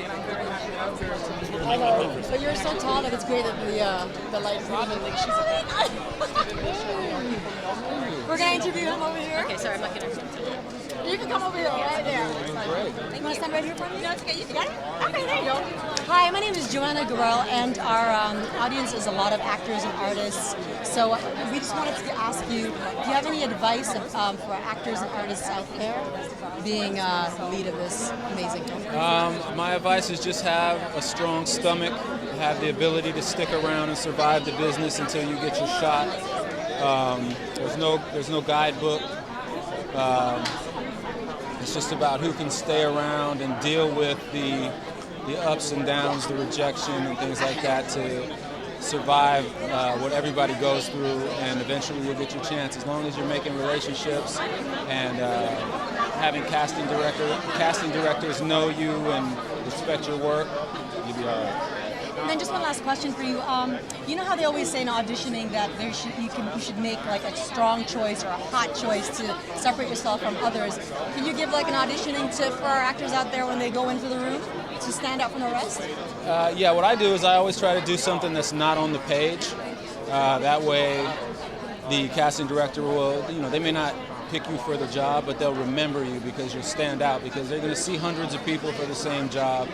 I know, but you're so tall that it's great that the light is even. We're gonna interview him over here. Okay, sorry, I'm not gonna. You can come over here, right there. You want to stand right here for me? No, it's okay. You got it? Okay, there you go. Hi, my name is Joanna Guerrero, and our audience is a lot of actors and artists. So we just wanted to ask you, do you have any advice for actors and artists out there being the lead of this amazing film? My advice is just have a strong stomach, have the ability to stick around and survive the business until you get your shot. There's no guidebook. It's just about who can stay around and deal with the ups and downs, the rejection and things like that to survive what everybody goes through, and eventually you'll get your chance. As long as you're making relationships and having casting directors know you and respect your work, you'll be all right. And then just one last question for you. You know how they always say in auditioning that you should make like a strong choice or a hot choice to separate yourself from others. Can you give like an auditioning tip for our actors out there when they go into the room to stand out from the rest? Yeah, what I do is I always try to do something that's not on the page. That way the casting director will, they may not pick you for the job, but they'll remember you because you stand out, because they're going to see hundreds of people for the same job,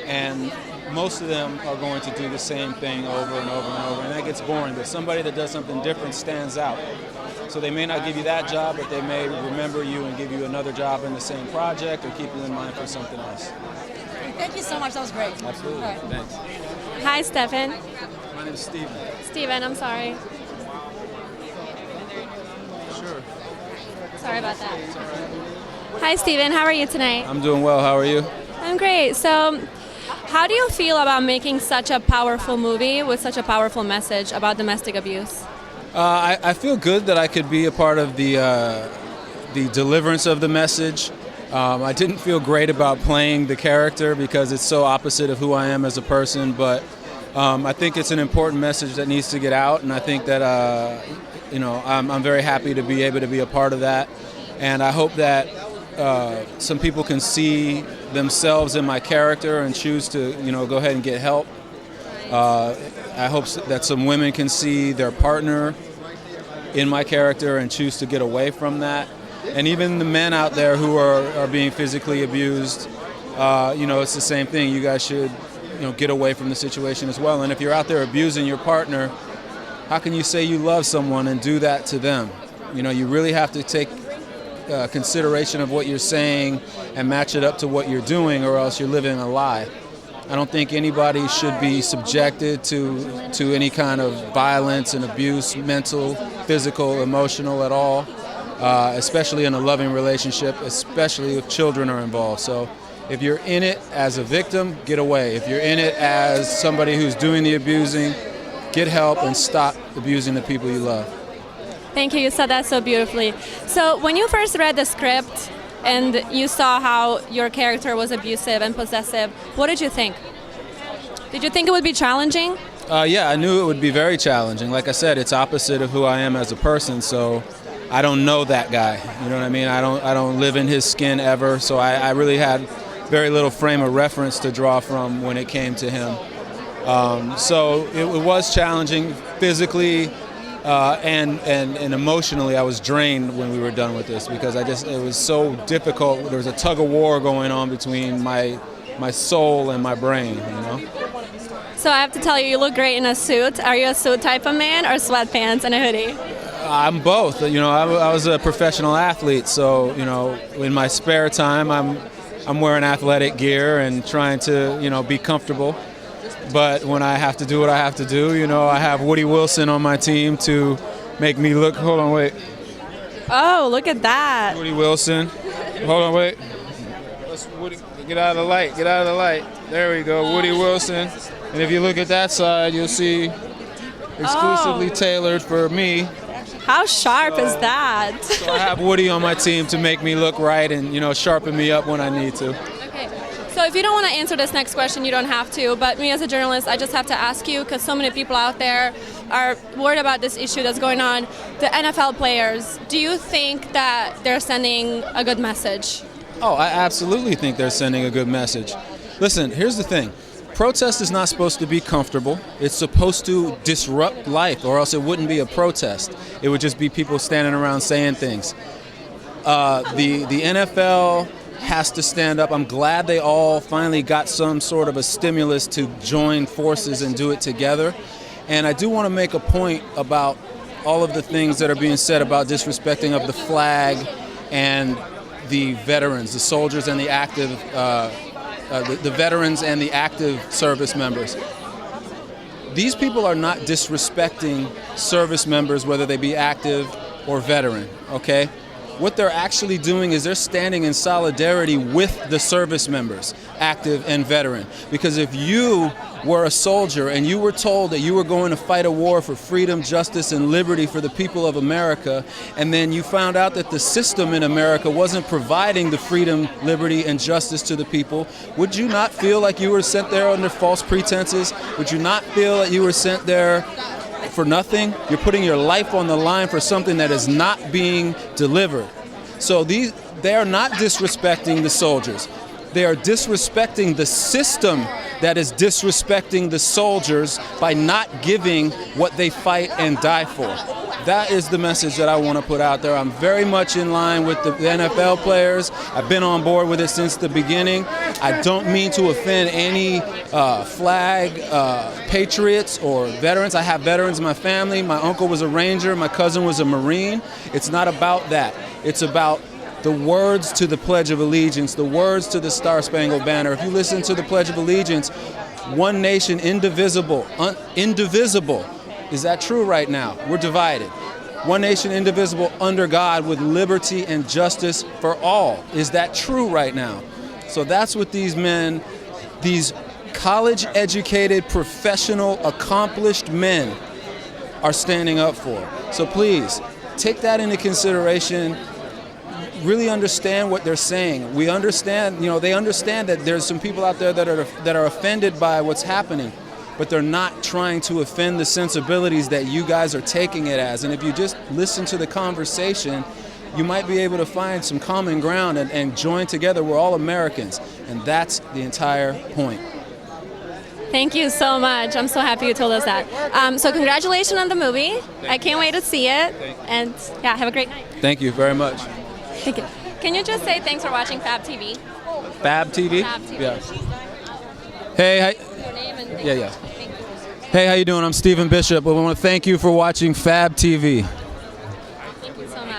and most of them are going to do the same thing over and over and over, and that gets boring. But somebody that does something different stands out. So they may not give you that job, but they may remember you and give you another job in the same project or keep you in mind for something else. Thank you so much. That was great. Absolutely. All right. Thanks. Hi, Stefan. My name is Steven. Steven, I'm sorry. Sure. Sorry about that. Hi, Steven. How are you tonight? I'm doing well. How are you? I'm great. So, how do you feel about making such a powerful movie with such a powerful message about domestic abuse? I feel good that I could be a part of the deliverance of the message. I didn't feel great about playing the character because it's so opposite of who I am as a person, but I think it's an important message that needs to get out, and I think that I'm very happy to be able to be a part of that, and I hope that some people can see themselves in my character and choose to go ahead and get help. I hope that some women can see their partner in my character and choose to get away from that. And even the men out there who are being physically abused, it's the same thing. You guys should get away from the situation as well. And if you're out there abusing your partner, how can you say you love someone and do that to them? You really have to take consideration of what you're saying and match it up to what you're doing, or else you're living a lie. I don't think anybody should be subjected to any kind of violence and abuse, mental, physical, emotional at all, especially in a loving relationship, especially if children are involved. So if you're in it as a victim, get away. If you're in it as somebody who's doing the abusing, get help and stop abusing the people you love. Thank you. You said that so beautifully. So when you first read the script and you saw how your character was abusive and possessive, what did you think? Did you think it would be challenging? Yeah, I knew it would be very challenging. Like I said, it's opposite of who I am as a person, so I don't know that guy. You know what I mean? I don't live in his skin ever, so I really had very little frame of reference to draw from when it came to him. So it was challenging physically. And emotionally, I was drained when we were done with this because it was so difficult. There was a tug of war going on between my soul and my brain, So I have to tell you, you look great in a suit. Are you a suit type of man or sweatpants and a hoodie? I'm both. I was a professional athlete, so in my spare time, I'm wearing athletic gear and trying to be comfortable. But when I have to do what I have to do, I have Woody Wilson on my team to make me look. Hold on, wait. Oh, look at that. Woody Wilson. Hold on, wait. Woody, get out of the light. Get out of the light. There we go. Woody Wilson. And if you look at that side, you'll see exclusively tailored for me. How sharp is that? So I have Woody on my team to make me look right and sharpen me up when I need to. So if you don't want to answer this next question, you don't have to. But me as a journalist, I just have to ask you, because so many people out there are worried about this issue that's going on. The NFL players, do you think that they're sending a good message? Oh, I absolutely think they're sending a good message. Listen, here's the thing. Protest is not supposed to be comfortable. It's supposed to disrupt life, or else it wouldn't be a protest. It would just be people standing around saying things. The NFL has to stand up. I'm glad they all finally got some sort of a stimulus to join forces and do it together. And I do want to make a point about all of the things that are being said about disrespecting of the flag and the veterans, the soldiers and the active, the veterans and the active service members. These people are not disrespecting service members, whether they be active or veteran, okay? What they're actually doing is they're standing in solidarity with the service members, active and veteran. Because if you were a soldier and you were told that you were going to fight a war for freedom, justice, and liberty for the people of America, and then you found out that the system in America wasn't providing the freedom, liberty, and justice to the people, would you not feel like you were sent there under false pretenses? Would you not feel that you were sent there for nothing? You're putting your life on the line for something that is not being delivered. So they are not disrespecting the soldiers. They are disrespecting the system that is disrespecting the soldiers by not giving what they fight and die for. That is the message that I want to put out there. I'm very much in line with the NFL players. I've been on board with it since the beginning. I don't mean to offend any flag patriots or veterans. I have veterans in my family. My uncle was a Ranger. My cousin was a Marine. It's not about that. It's about the words to the Pledge of Allegiance, the words to the Star-Spangled Banner. If you listen to the Pledge of Allegiance, one nation, indivisible, indivisible. Is that true right now? We're divided. One nation, indivisible, under God, with liberty and justice for all. Is that true right now? So that's what these men, these college-educated, professional, accomplished men are standing up for. So please, take that into consideration. Really understand what they're saying. We understand, they understand that there's some people out there that are offended by what's happening, but they're not trying to offend the sensibilities that you guys are taking it as. And if you just listen to the conversation, you might be able to find some common ground and join together. We're all Americans, and that's the entire point. Thank you so much. I'm so happy you told us that. So congratulations on the movie. I can't wait to see it. And yeah, have a great night. Thank you very much. Thank you. Can you just say thanks for watching Fab TV? Fab TV? Fab TV. Yeah. Hey, hi. Your name and Yeah. Hey, how you doing? I'm Stephen Bishop. I want to thank you for watching Fab TV.